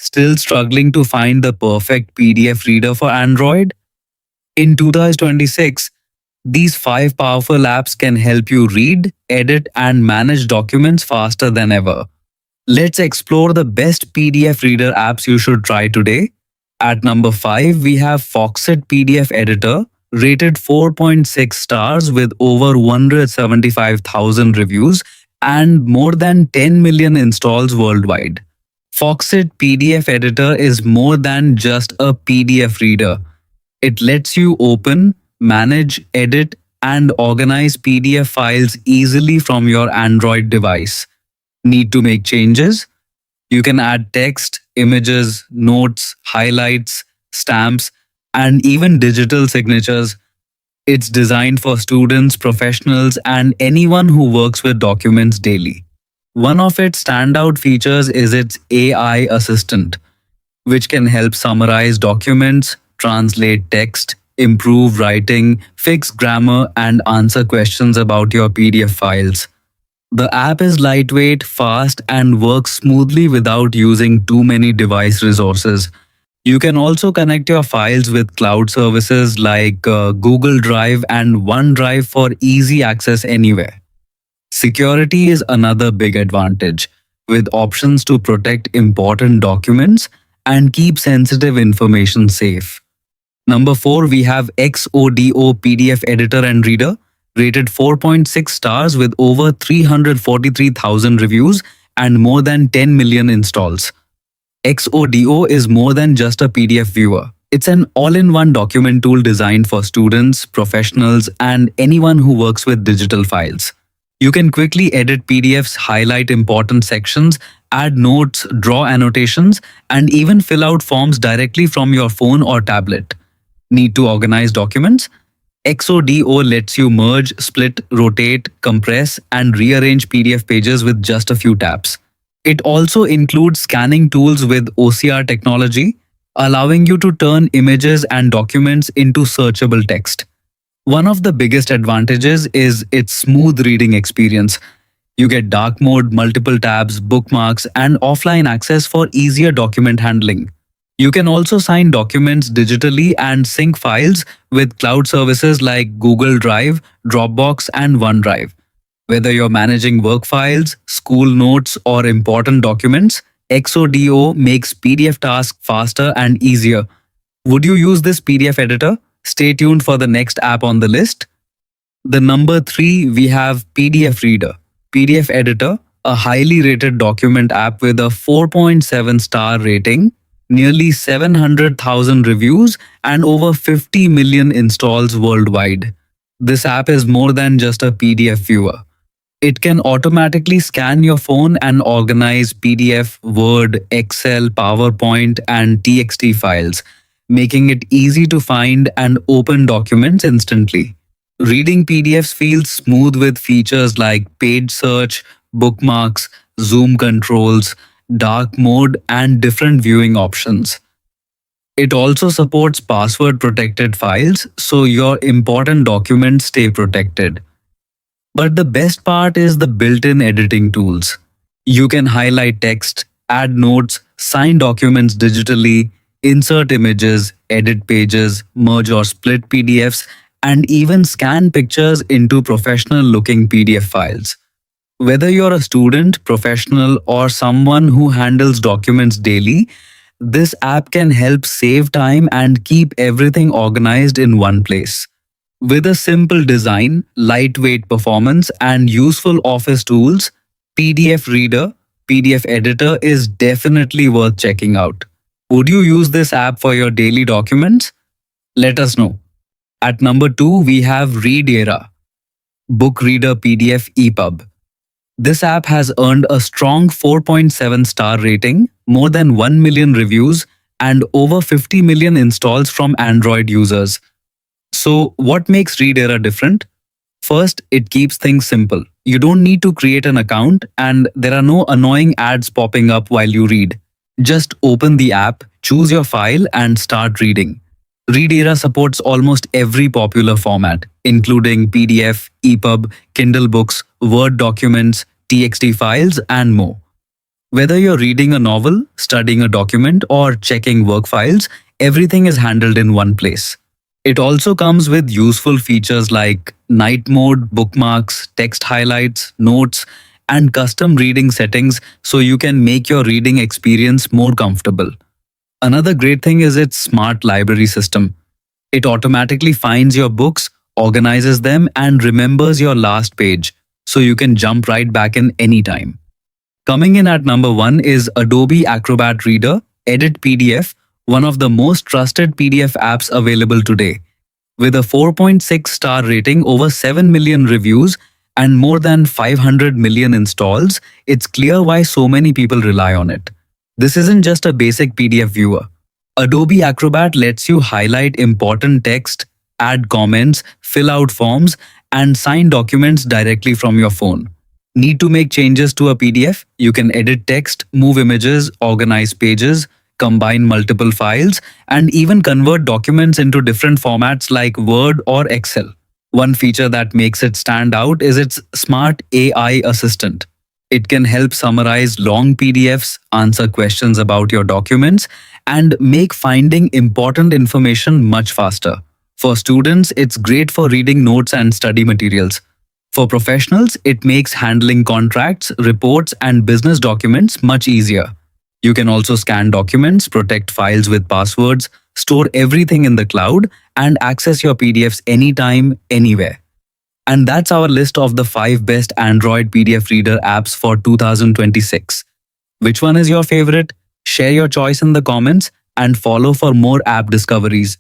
Still struggling to find the perfect PDF reader for Android? In 2026, these 5 powerful apps can help you read, edit, and manage documents faster than ever. Let's explore the best PDF reader apps you should try today. At number 5, we have Foxit PDF Editor, rated 4.6 stars with over 175,000 reviews and more than 10 million installs worldwide. Foxit PDF Editor is more than just a PDF reader. It lets you open, manage, edit, and organize PDF files easily from your Android device. Need to make changes? You can add text, images, notes, highlights, stamps, and even digital signatures. It's designed for students, professionals, and anyone who works with documents daily. One of its standout features is its AI assistant, which can help summarize documents, translate text, improve writing, fix grammar, and answer questions about your PDF files. The app is lightweight, fast, and works smoothly without using too many device resources. You can also connect your files with cloud services like Google Drive and OneDrive for easy access anywhere. Security is another big advantage, with options to protect important documents and keep sensitive information safe. Number 4, we have Xodo PDF Editor and Reader, rated 4.6 stars with over 343,000 reviews and more than 10 million installs. Xodo is more than just a PDF viewer. It's an all-in-one document tool designed for students, professionals, and anyone who works with digital files. You can quickly edit PDFs, highlight important sections, add notes, draw annotations, and even fill out forms directly from your phone or tablet. Need to organize documents? Xodo lets you merge, split, rotate, compress, and rearrange PDF pages with just a few taps. It also includes scanning tools with OCR technology, allowing you to turn images and documents into searchable text. One of the biggest advantages is its smooth reading experience. You get dark mode, multiple tabs, bookmarks, and offline access for easier document handling. You can also sign documents digitally and sync files with cloud services like Google Drive, Dropbox, and OneDrive. Whether you're managing work files, school notes, or important documents, Xodo makes PDF tasks faster and easier. Would you use this PDF editor? Stay tuned for the next app on the list. The number 3, we have PDF Reader, PDF Editor, a highly rated document app with a 4.7 star rating, nearly 700,000 reviews, and over 50 million installs worldwide. This app is more than just a PDF viewer. It can automatically scan your phone and organize PDF, Word, Excel, PowerPoint, and TXT files, making it easy to find and open documents instantly. Reading PDFs feels smooth with features like page search, bookmarks, zoom controls, dark mode, and different viewing options. It also supports password-protected files, so your important documents stay protected. But the best part is the built-in editing tools. You can highlight text, add notes, sign documents digitally, insert images, edit pages, merge or split PDFs, and even scan pictures into professional-looking PDF files. Whether you're a student, professional, or someone who handles documents daily, this app can help save time and keep everything organized in one place. With a simple design, lightweight performance, and useful office tools, PDF Reader, PDF Editor is definitely worth checking out. Would you use this app for your daily documents? Let us know. At number 2, we have ReadEra, Book Reader PDF EPUB. This app has earned a strong 4.7 star rating, more than 1 million reviews, and over 50 million installs from Android users. So, what makes ReadEra different? First, it keeps things simple. You don't need to create an account, and there are no annoying ads popping up while you read. Just open the app, choose your file, and start reading. ReadEra supports almost every popular format, including PDF, EPUB, Kindle books, Word documents, TXT files, and more. Whether you're reading a novel, studying a document, or checking work files, everything is handled in one place. It also comes with useful features like night mode, bookmarks, text highlights, notes, and custom reading settings so you can make your reading experience more comfortable. Another great thing is its smart library system. It automatically finds your books, organizes them, and remembers your last page, so you can jump right back in anytime. Coming in at number 1 is Adobe Acrobat Reader, Edit PDF, one of the most trusted PDF apps available today. With a 4.6 star rating, over 7 million reviews, and more than 500 million installs, it's clear why so many people rely on it. This isn't just a basic PDF viewer. Adobe Acrobat lets you highlight important text, add comments, fill out forms, and sign documents directly from your phone. Need to make changes to a PDF? You can edit text, move images, organize pages, combine multiple files, and even convert documents into different formats like Word or Excel. One feature that makes it stand out is its smart AI assistant. It can help summarize long PDFs, answer questions about your documents, and make finding important information much faster. For students, it's great for reading notes and study materials. For professionals, it makes handling contracts, reports, and business documents much easier. You can also scan documents, protect files with passwords, store everything in the cloud, and access your PDFs anytime, anywhere. And that's our list of the 5 best Android PDF Reader apps for 2026. Which one is your favorite? Share your choice in the comments and follow for more app discoveries.